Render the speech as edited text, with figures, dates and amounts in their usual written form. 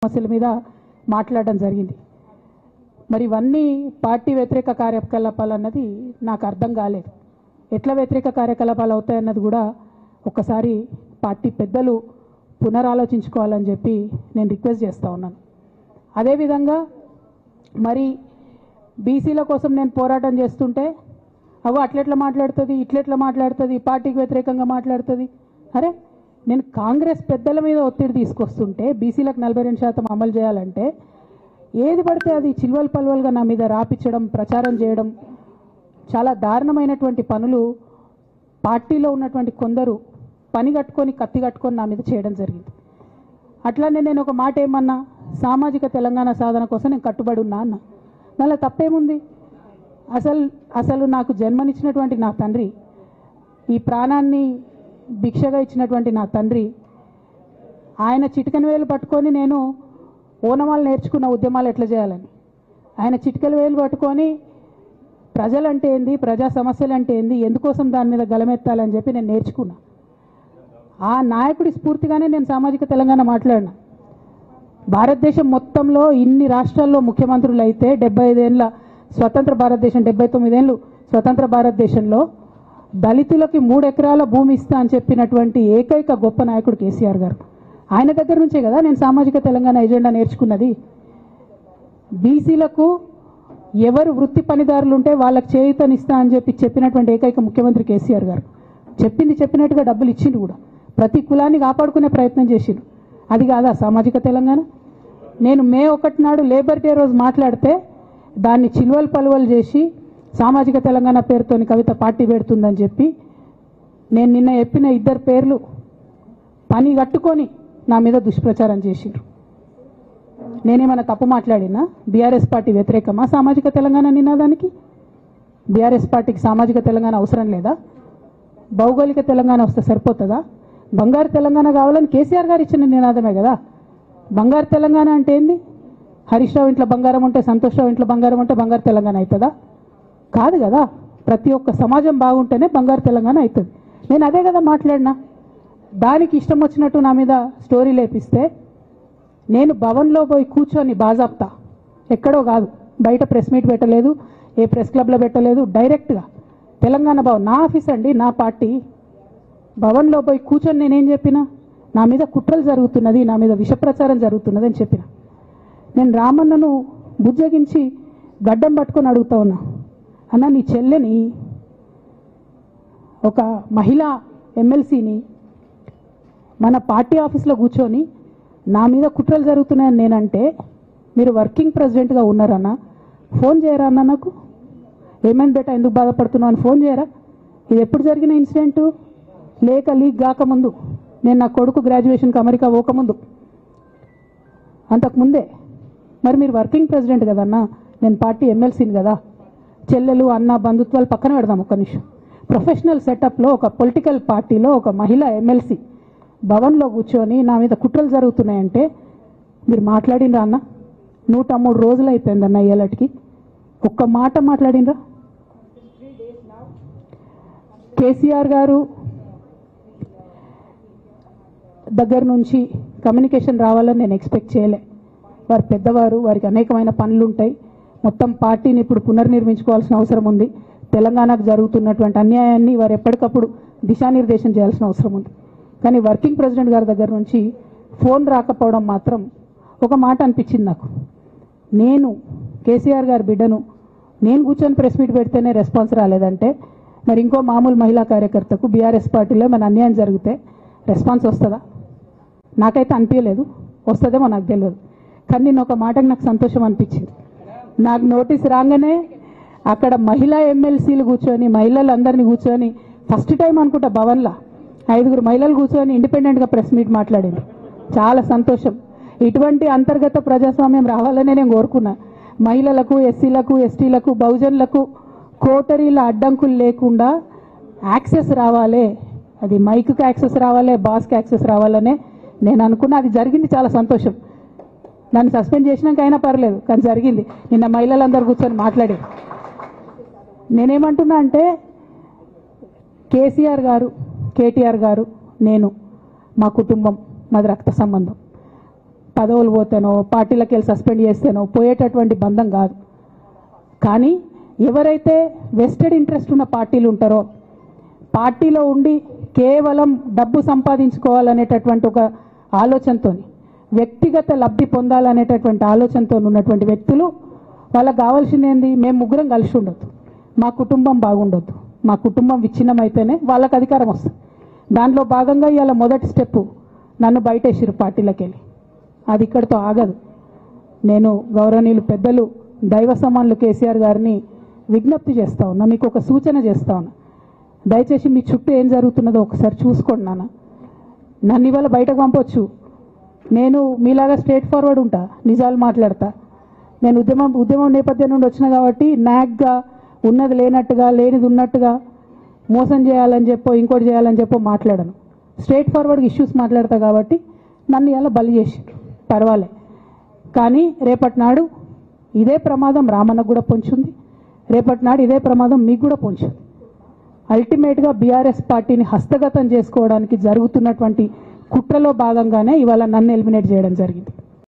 సమస్యల మీద మాట్లాడడం జరిగింది. మరి ఇవన్నీ పార్టీ వ్యతిరేక కార్యకలాపాలు అన్నది నాకు అర్థం కాలేదు. ఎట్లా వ్యతిరేక కార్యకలాపాలు అవుతాయన్నది కూడా ఒక్కసారి పార్టీ పెద్దలు పునరాలోచించుకోవాలని చెప్పి నేను రిక్వెస్ట్ చేస్తూ ఉన్నాను. అదేవిధంగా మరి బీసీల కోసం నేను పోరాటం చేస్తుంటే అట్లెట్లా మాట్లాడుతుంది, ఇట్లెట్లా మాట్లాడుతుంది, పార్టీకి వ్యతిరేకంగా మాట్లాడుతుంది. అరే నేను కాంగ్రెస్ పెద్దల మీద ఒత్తిడి తీసుకొస్తుంటే బీసీలకు 42% అమలు చేయాలంటే ఏది పడితే అది చిల్వల్ పల్వల్గా నా మీద రాపించడం, ప్రచారం చేయడం, చాలా దారుణమైనటువంటి పనులు పార్టీలో ఉన్నటువంటి కొందరు పని కట్టుకొని కత్తి కట్టుకొని నా మీద చేయడం జరిగింది. అట్లానే నేను ఒక మాట ఏమన్నా, సామాజిక తెలంగాణ సాధన కోసం నేను కట్టుబడి ఉన్నా అన్న. మళ్ళీ తప్పేముంది? అసలు నాకు జన్మనిచ్చినటువంటి నా తండ్రి, ఈ ప్రాణాన్ని భిక్షగా ఇచ్చినటువంటి నా తండ్రి, ఆయన చిటికెన వేలు పట్టుకొని నేను ఓనమాలు నేర్చుకున్న ఉద్యమాలు ఎట్లా చేయాలని, ఆయన చిటికెల వేలు పట్టుకొని ప్రజలంటే ఏంది, ప్రజా సమస్యలు అంటే ఏంది, ఎందుకోసం దాని మీద గలమెత్తాలని చెప్పి నేను నేర్చుకున్నా. ఆ నాయకుడి స్ఫూర్తిగానే నేను సామాజిక తెలంగాణ మాట్లాడినా. భారతదేశం మొత్తంలో ఇన్ని రాష్ట్రాల్లో ముఖ్యమంత్రులు అయితే 75 ఏళ్ళ స్వతంత్ర భారతదేశం, 79 ఏళ్ళు స్వతంత్ర భారతదేశంలో దళితులకి 3 ఎకరాల భూమి ఇస్తా అని చెప్పినటువంటి ఏకైక గొప్ప నాయకుడు కేసీఆర్ గారు. ఆయన దగ్గర నుంచే కదా నేను సామాజిక తెలంగాణ ఎజెండా నేర్చుకున్నది. బీసీలకు ఎవరు వృత్తి పనిదారులు ఉంటే వాళ్ళకి చేయూతనిస్తా అని చెప్పినటువంటి ఏకైక ముఖ్యమంత్రి కేసీఆర్ గారు. చెప్పినట్టుగా డబ్బులు ఇచ్చిండు కూడా, ప్రతి కులాన్ని కాపాడుకునే ప్రయత్నం చేసిండు. అది కాదా సామాజిక తెలంగాణ? నేను మే 1 నాడు లేబర్ డే రోజు మాట్లాడితే దాన్ని చిల్వల్ పలువలు చేసి సామాజిక తెలంగాణ పేరుతోని కవిత పార్టీ పెడుతుందని చెప్పి నేను నిన్న చెప్పిన 2 పేర్లు పని కట్టుకొని నా మీద దుష్ప్రచారం చేసిండ్రు. నేనేమైనా తప్పు మాట్లాడినా? బీఆర్ఎస్ పార్టీ వ్యతిరేకమా సామాజిక తెలంగాణ నినాదానికి? బీఆర్ఎస్ పార్టీకి సామాజిక తెలంగాణ అవసరం లేదా? భౌగోళిక తెలంగాణ వస్తే సరిపోతుందా? బంగారు తెలంగాణ కావాలని కేసీఆర్ గారు ఇచ్చిన నినాదమే కదా. బంగారు తెలంగాణ అంటే ఏంది? హరీష్ రావు ఇంట్లో బంగారం ఉంటే, సంతోష్ రావు ఇంట్లో బంగారం ఉంటే బంగారు తెలంగాణ అవుతుందా? కాదు కదా. ప్రతి ఒక్క సమాజం బాగుంటేనే బంగారు తెలంగాణ అవుతుంది. నేను అదే కదా మాట్లాడినా. దానికి ఇష్టం వచ్చినట్టు నా మీద స్టోరీ లేపిస్తే నేను భవన్లో పోయి కూర్చొని బాజాప్తా, ఎక్కడో కాదు, బయట ప్రెస్ మీట్ పెట్టలేదు, ఏ ప్రెస్ క్లబ్లో పెట్టలేదు, డైరెక్ట్గా తెలంగాణ భవన్, నా ఆఫీస్ అండి, నా పార్టీ భవన్లో పోయి కూర్చొని నేనేం చెప్పినా, నా మీద కుట్రలు జరుగుతున్నది, నా మీద విషప్రచారం జరుగుతున్నది అని చెప్పిన. నేను రామన్నను బుజ్జగించి గడ్డం పట్టుకొని అడుగుతా ఉన్నా, అన్న నీ చెల్లెని, ఒక మహిళా ఎమ్మెల్సీని మన పార్టీ ఆఫీస్లో కూర్చొని నా మీద కుట్రలు జరుగుతున్నాయని నేనంటే మీరు వర్కింగ్ ప్రెసిడెంట్గా ఉన్నారన్నా, ఫోన్ చేయరా అన్న నాకు? ఏమైంది బేటా, ఎందుకు బాధపడుతున్నావు అని ఫోన్ చేయరా? ఇది ఎప్పుడు జరిగిన ఇన్సిడెంటు? లీక్ కాకముందు, నేను నా కొడుకు గ్రాడ్యుయేషన్కి అమెరికా పోకముందు, అంతకుముందే. మరి మీరు వర్కింగ్ ప్రెసిడెంట్ కదన్నా, నేను పార్టీ ఎమ్మెల్సీని కదా. చెల్లెలు అన్న బంధుత్వాలు పక్కన పెడదాం ఒక్క నిమిషం. ప్రొఫెషనల్ సెటప్లో ఒక పొలిటికల్ పార్టీలో ఒక మహిళా ఎమ్మెల్సీ భవన్లో కూర్చొని నా మీద కుట్రలు జరుగుతున్నాయంటే మీరు మాట్లాడినరా అన్న? 103 రోజులు అయిపోయిందన్న ఇయ్యాలటికి, ఒక్క మాట మాట్లాడినరా? కేసీఆర్ గారు దగ్గర నుంచి కమ్యూనికేషన్ రావాలని నేను ఎక్స్పెక్ట్ చేయలే. వారు పెద్దవారు, వారికి అనేకమైన పనులు ఉంటాయి. మొత్తం పార్టీని ఇప్పుడు పునర్నిర్మించుకోవాల్సిన అవసరం ఉంది. తెలంగాణకు జరుగుతున్నటువంటి అన్యాయాన్ని వారు ఎప్పటికప్పుడు దిశానిర్దేశం చేయాల్సిన అవసరం ఉంది. కానీ వర్కింగ్ ప్రెసిడెంట్ గారి దగ్గర నుంచి ఫోన్ రాకపోవడం మాత్రం ఒక మాట అనిపించింది నాకు. నేను కేసీఆర్ గారి బిడ్డను, నేను కూర్చొని ప్రెస్ మీట్ పెడితేనే రెస్పాన్స్ రాలేదంటే మరి ఇంకో మామూలు మహిళా కార్యకర్తకు బీఆర్ఎస్ పార్టీలో మన అన్యాయం జరిగితే రెస్పాన్స్ వస్తుందా? నాకైతే అనిపించలేదు. వస్తుందేమో నాకు తెలియదు. కానీ నేను ఒక మాటకు నాకు సంతోషం అనిపించింది. నాకు నోటీస్ రాగానే అక్కడ మహిళా ఎమ్మెల్సీలు కూర్చొని, మహిళలందరినీ కూర్చొని, ఫస్ట్ టైం అనుకుంటా భవన్లో 5 మహిళలు కూర్చొని ఇండిపెండెంట్గా ప్రెస్ మీట్ మాట్లాడింది. చాలా సంతోషం. ఇటువంటి అంతర్గత ప్రజాస్వామ్యం రావాలనే నేను కోరుకున్నా. మహిళలకు, ఎస్సీలకు, ఎస్టీలకు, బహుజనులకు కోటరీల అడ్డంకులు లేకుండా యాక్సెస్ రావాలి. అది మైక్కి యాక్సెస్ రావాలి, బాస్కి యాక్సెస్ రావాలనే నేను అనుకున్నా. అది జరిగింది, చాలా సంతోషం. దాన్ని సస్పెండ్ చేసినాక అయినా పర్లేదు, కానీ జరిగింది. నిన్న మహిళలందరూ కూర్చొని మాట్లాడి నేనేమంటున్నా అంటే, కేసీఆర్ గారు, కేటీఆర్ గారు, నేను, మా కుటుంబం, మాది రక్త సంబంధం. పదవులు పోతేనో పార్టీలకు వెళ్ళి సస్పెండ్ చేస్తేనో పోయేటటువంటి బంధం కాదు. కానీ ఎవరైతే వెస్టెడ్ ఇంట్రెస్ట్ ఉన్న పార్టీలు ఉంటారో, పార్టీలో ఉండి కేవలం డబ్బు సంపాదించుకోవాలనేటటువంటి ఒక ఆలోచనతో, వ్యక్తిగత లబ్ధి పొందాలనేటటువంటి ఆలోచనతో ఉన్నటువంటి వ్యక్తులు, వాళ్ళకి కావాల్సింది ఏంది? మేము ముగ్గురం కలిసి ఉండొద్దు, మా కుటుంబం బాగుండొద్దు, మా కుటుంబం విచ్ఛిన్నమైతేనే వాళ్ళకి అధికారం వస్తుంది. దాంట్లో భాగంగా ఇవాళ మొదటి స్టెప్పు నన్ను బయటేసిరు పార్టీలకు వెళ్ళి. అది ఇక్కడితో ఆగదు. నేను గౌరవనీయులు పెద్దలు దైవ సమానులు కేసీఆర్ గారిని విజ్ఞప్తి చేస్తా ఉన్నా, మీకు ఒక సూచన చేస్తా ఉన్నా. దయచేసి మీ చుట్టూ ఏం జరుగుతున్నదో ఒకసారి చూసుకోండి నాన్న. నన్ను ఇవాళ బయటకు పంపొచ్చు, నేను మీలాగా స్ట్రేట్ ఫార్వర్డ్ ఉంటా, నిజాలు మాట్లాడతా. నేను ఉద్యమం నేపథ్యం నుండి వచ్చిన కాబట్టి నాగ్గా ఉన్నది లేనట్టుగా లేనిది ఉన్నట్టుగా మోసం చేయాలని చెప్పో ఇంకోటి చేయాలని చెప్పో మాట్లాడను. స్ట్రేట్ ఫార్వర్డ్గా ఇష్యూస్ మాట్లాడతా కాబట్టి నన్ను ఇలా బలి చేసి పర్వాలే. కానీ రేపటి నాడు ఇదే ప్రమాదం రామన్నకు కూడా పొంచుంది, రేపటి నాడు ఇదే ప్రమాదం మీకు కూడా పొంచుంది. అల్టిమేట్గా బీఆర్ఎస్ పార్టీని హస్తగతం చేసుకోవడానికి జరుగుతున్నటువంటి కుట్రలో భాగంగానే ఇవాళ నన్ను ఎలిమినేట్ చేయడం జరిగింది.